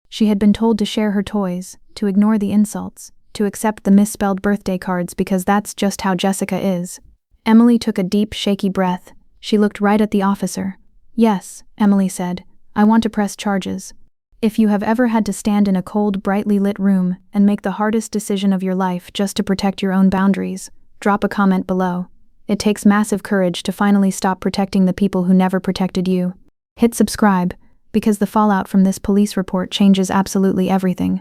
She had been told to share her toys, to ignore the insults, to accept the misspelled birthday cards because that's just how Jessica is. Emily took a deep, shaky breath. She looked right at the officer. "Yes," Emily said, "I want to press charges. If you have ever had to stand in a cold, brightly lit room and make the hardest decision of your life just to protect your own boundaries, drop a comment below. It takes massive courage to finally stop protecting the people who never protected you. Hit subscribe, because the fallout from this police report changes absolutely everything."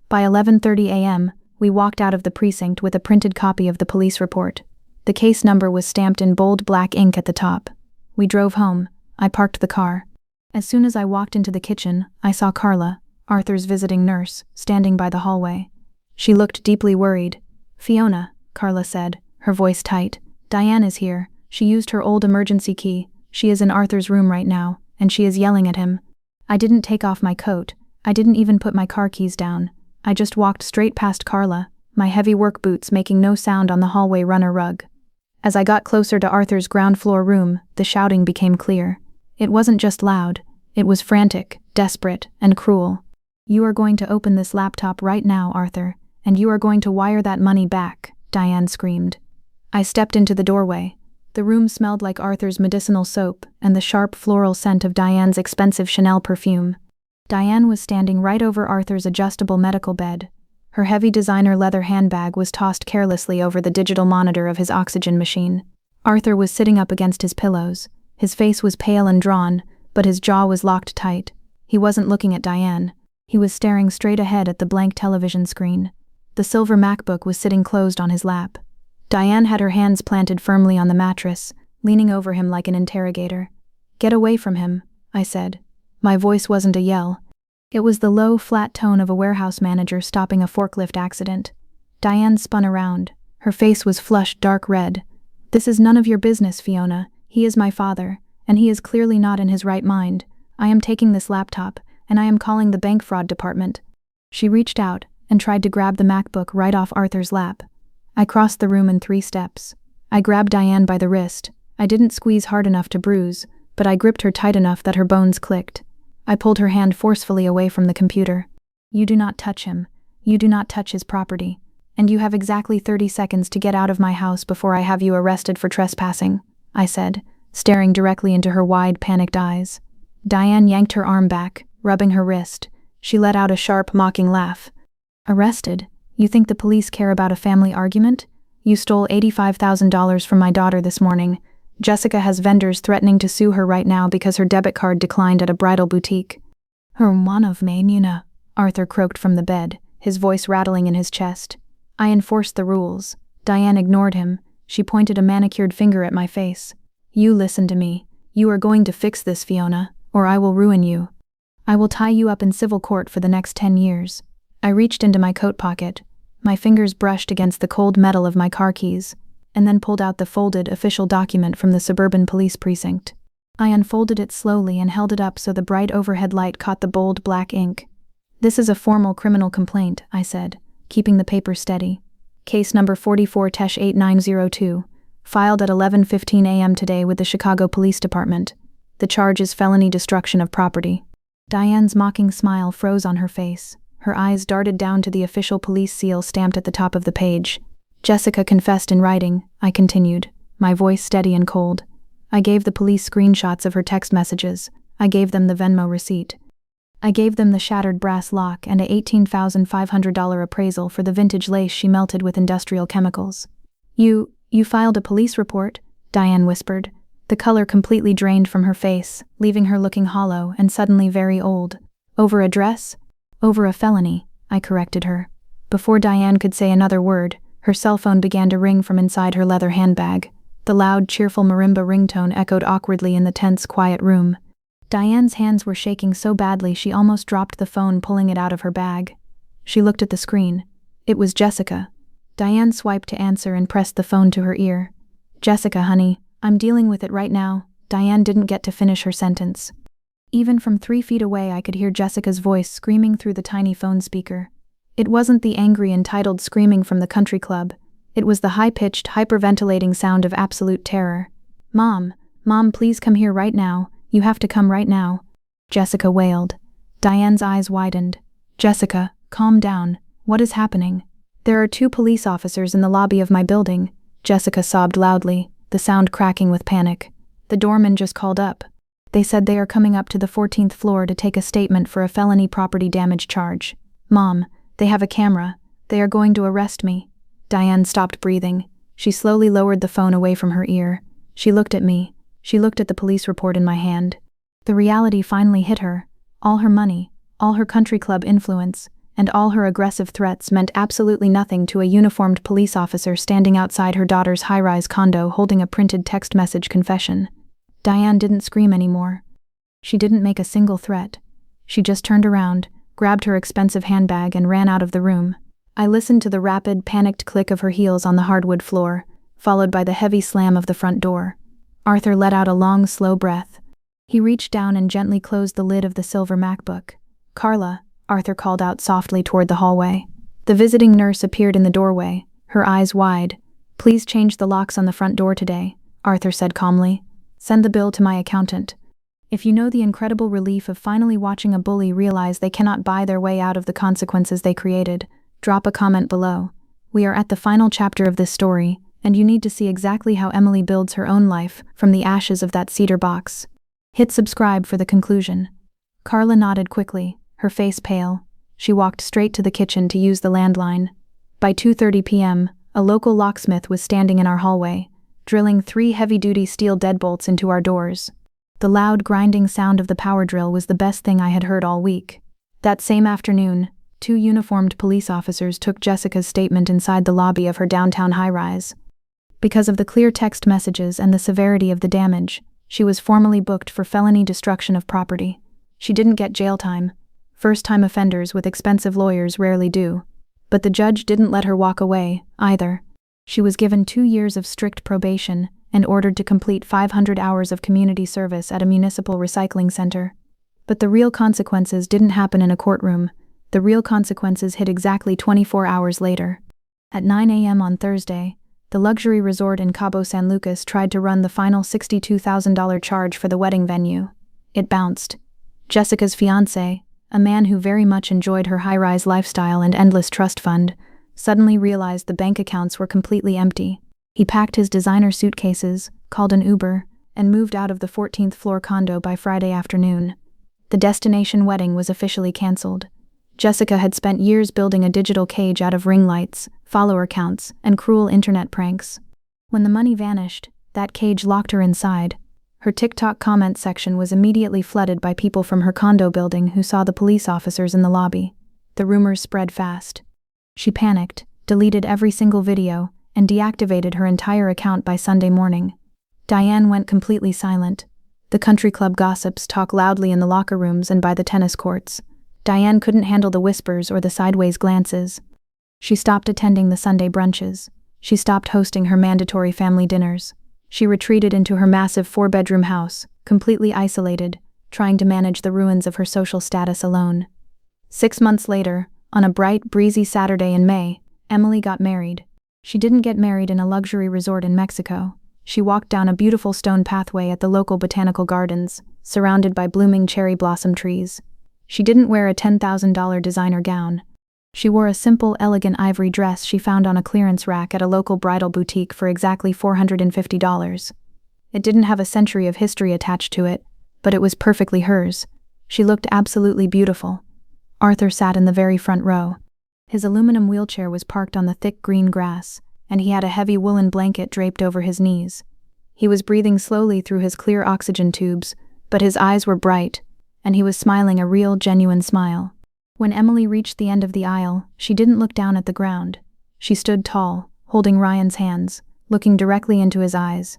By 11:30 a.m., we walked out of the precinct with a printed copy of the police report. The case number was stamped in bold black ink at the top. We drove home. I parked the car. As soon as I walked into the kitchen, I saw Carla, Arthur's visiting nurse, standing by the hallway. She looked deeply worried. "Fiona," Carla said, her voice tight, "Diane is here. She used her old emergency key. She is in Arthur's room right now, and she is yelling at him." I didn't take off my coat. I didn't even put my car keys down. I just walked straight past Carla, my heavy work boots making no sound on the hallway runner rug. As I got closer to Arthur's ground floor room, the shouting became clear. It wasn't just loud. It was frantic, desperate, and cruel. "You are going to open this laptop right now, Arthur, and you are going to wire that money back," Diane screamed. I stepped into the doorway. The room smelled like Arthur's medicinal soap and the sharp floral scent of Diane's expensive Chanel perfume. Diane was standing right over Arthur's adjustable medical bed. Her heavy designer leather handbag was tossed carelessly over the digital monitor of his oxygen machine. Arthur was sitting up against his pillows. His face was pale and drawn, but his jaw was locked tight. He wasn't looking at Diane. He was staring straight ahead at the blank television screen. The silver MacBook was sitting closed on his lap. Diane had her hands planted firmly on the mattress, leaning over him like an interrogator. "Get away from him," I said. My voice wasn't a yell. It was the low, flat tone of a warehouse manager stopping a forklift accident. Diane spun around. Her face was flushed dark red. "This is none of your business, Fiona. He is my father, and he is clearly not in his right mind. I am taking this laptop, and I am calling the bank fraud department." She reached out and tried to grab the MacBook right off Arthur's lap. I crossed the room in 3 steps. I grabbed Diane by the wrist. I didn't squeeze hard enough to bruise, but I gripped her tight enough that her bones clicked. I pulled her hand forcefully away from the computer. "You do not touch him. You do not touch his property. And you have exactly 30 seconds to get out of my house before I have you arrested for trespassing," I said, staring directly into her wide, panicked eyes. Diane yanked her arm back, rubbing her wrist. She let out a sharp, mocking laugh. "Arrested? You think the police care about a family argument? You stole $85,000 from my daughter this morning. Jessica has vendors threatening to sue her right now because her debit card declined at a bridal boutique." "Her one of Maynuna," Arthur croaked from the bed, his voice rattling in his chest. "I enforced the rules." Diane ignored him. She pointed a manicured finger at my face. "You listen to me. You are going to fix this, Fiona, or I will ruin you. I will tie you up in civil court for the next 10 years. I reached into my coat pocket. My fingers brushed against the cold metal of my car keys, and then pulled out the folded official document from the suburban police precinct. I unfolded it slowly and held it up so the bright overhead light caught the bold black ink. "This is a formal criminal complaint," I said, keeping the paper steady. "Case number 44-8902, filed at 11:15 a.m. today with the Chicago Police Department. The charge is felony destruction of property." Diane's mocking smile froze on her face. Her eyes darted down to the official police seal stamped at the top of the page. "Jessica confessed in writing," I continued, my voice steady and cold. "I gave the police screenshots of her text messages. I gave them the Venmo receipt. I gave them the shattered brass lock and a $18,500 appraisal for the vintage lace she melted with industrial chemicals." You filed a police report?" Diane whispered. The color completely drained from her face, leaving her looking hollow and suddenly very old. "Over a dress?" "Over a felony," I corrected her. Before Diane could say another word, Her cell phone began to ring from inside her leather handbag. The loud, cheerful marimba ringtone echoed awkwardly in the tense, quiet room. Diane's hands were shaking so badly she almost dropped the phone, pulling it out of her bag. She looked at the screen. It was Jessica. Diane swiped to answer and pressed the phone to her ear. "Jessica, honey, I'm dealing with it right now." Diane didn't get to finish her sentence. Even from 3 feet away I could hear Jessica's voice screaming through the tiny phone speaker. It wasn't the angry, entitled screaming from the country club. It was the high-pitched, hyperventilating sound of absolute terror. Mom, please come here right now. You have to come right now," Jessica wailed. Diane's eyes widened. "Jessica, calm down. What is happening?" "There are 2 police officers in the lobby of my building," Jessica sobbed loudly, the sound cracking with panic. "The doorman just called up. They said they are coming up to the 14th floor to take a statement for a felony property damage charge. Mom, they have a camera. They are going to arrest me." Diane stopped breathing. She slowly lowered the phone away from her ear. She looked at me. She looked at the police report in my hand. The reality finally hit her. All her money, all her country club influence, and all her aggressive threats meant absolutely nothing to a uniformed police officer standing outside her daughter's high-rise condo holding a printed text message confession. Diane didn't scream anymore. She didn't make a single threat. She just turned around, grabbed her expensive handbag, and ran out of the room. I listened to the rapid, panicked click of her heels on the hardwood floor, followed by the heavy slam of the front door. Arthur let out a long, slow breath. He reached down and gently closed the lid of the silver MacBook. "Carla," Arthur called out softly toward the hallway. The visiting nurse appeared in the doorway, her eyes wide. "Please change the locks on the front door today," Arthur said calmly. "Send the bill to my accountant." If you know the incredible relief of finally watching a bully realize they cannot buy their way out of the consequences they created, drop a comment below. We are at the final chapter of this story, and you need to see exactly how Emily builds her own life from the ashes of that cedar box. Hit subscribe for the conclusion. Carla nodded quickly, her face pale. She walked straight to the kitchen to use the landline. By 2:30 p.m., a local locksmith was standing in our hallway, drilling 3 heavy-duty steel deadbolts into our doors. The loud grinding sound of the power drill was the best thing I had heard all week. That same afternoon, 2 uniformed police officers took Jessica's statement inside the lobby of her downtown high-rise. Because of the clear text messages and the severity of the damage, she was formally booked for felony destruction of property. She didn't get jail time. First-time offenders with expensive lawyers rarely do. But the judge didn't let her walk away, either. She was given 2 years of strict probation and ordered to complete 500 hours of community service at a municipal recycling center. But the real consequences didn't happen in a courtroom. The real consequences hit exactly 24 hours later. At 9 a.m. on Thursday, the luxury resort in Cabo San Lucas tried to run the final $62,000 charge for the wedding venue. It bounced. Jessica's fiancé, a man who very much enjoyed her high-rise lifestyle and endless trust fund, suddenly realized the bank accounts were completely empty. He packed his designer suitcases, called an Uber, and moved out of the 14th floor condo by Friday afternoon. The destination wedding was officially canceled. Jessica had spent years building a digital cage out of ring lights, follower counts, and cruel internet pranks. When the money vanished, that cage locked her inside. Her TikTok comment section was immediately flooded by people from her condo building who saw the police officers in the lobby. The rumors spread fast. She panicked, deleted every single video, and deactivated her entire account by Sunday morning. Diane went completely silent. The country club gossips talk loudly in the locker rooms and by the tennis courts. Diane couldn't handle the whispers or the sideways glances. She stopped attending the Sunday brunches. She stopped hosting her mandatory family dinners. She retreated into her massive 4-bedroom house, completely isolated, trying to manage the ruins of her social status alone. 6 months later, on a bright, breezy Saturday in May, Emily got married. She didn't get married in a luxury resort in Mexico. She walked down a beautiful stone pathway at the local botanical gardens, surrounded by blooming cherry blossom trees. She didn't wear a $10,000 designer gown. She wore a simple, elegant ivory dress she found on a clearance rack at a local bridal boutique for exactly $450. It didn't have a century of history attached to it, but it was perfectly hers. She looked absolutely beautiful. Arthur sat in the very front row. His aluminum wheelchair was parked on the thick green grass, and he had a heavy woolen blanket draped over his knees. He was breathing slowly through his clear oxygen tubes, but his eyes were bright, and he was smiling a real, genuine smile. When Emily reached the end of the aisle, she didn't look down at the ground. She stood tall, holding Ryan's hands, looking directly into his eyes.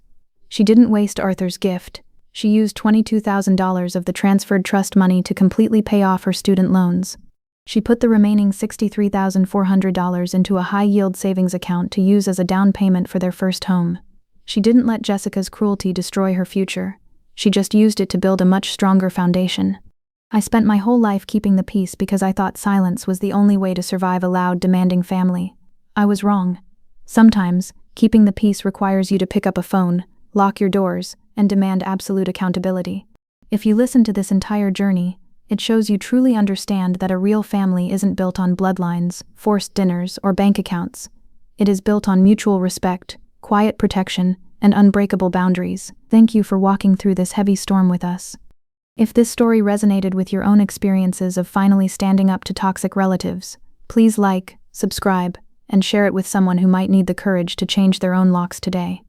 She didn't waste Arthur's gift. She used $22,000 of the transferred trust money to completely pay off her student loans. She put the remaining $63,400 into a high-yield savings account to use as a down payment for their first home. She didn't let Jessica's cruelty destroy her future. She just used it to build a much stronger foundation. I spent my whole life keeping the peace because I thought silence was the only way to survive a loud, demanding family. I was wrong. Sometimes, keeping the peace requires you to pick up a phone, lock your doors, and demand absolute accountability. If you listen to this entire journey, it shows you truly understand that a real family isn't built on bloodlines, forced dinners, or bank accounts. It is built on mutual respect, quiet protection, and unbreakable boundaries. Thank you for walking through this heavy storm with us. If this story resonated with your own experiences of finally standing up to toxic relatives, please like, subscribe, and share it with someone who might need the courage to change their own locks today.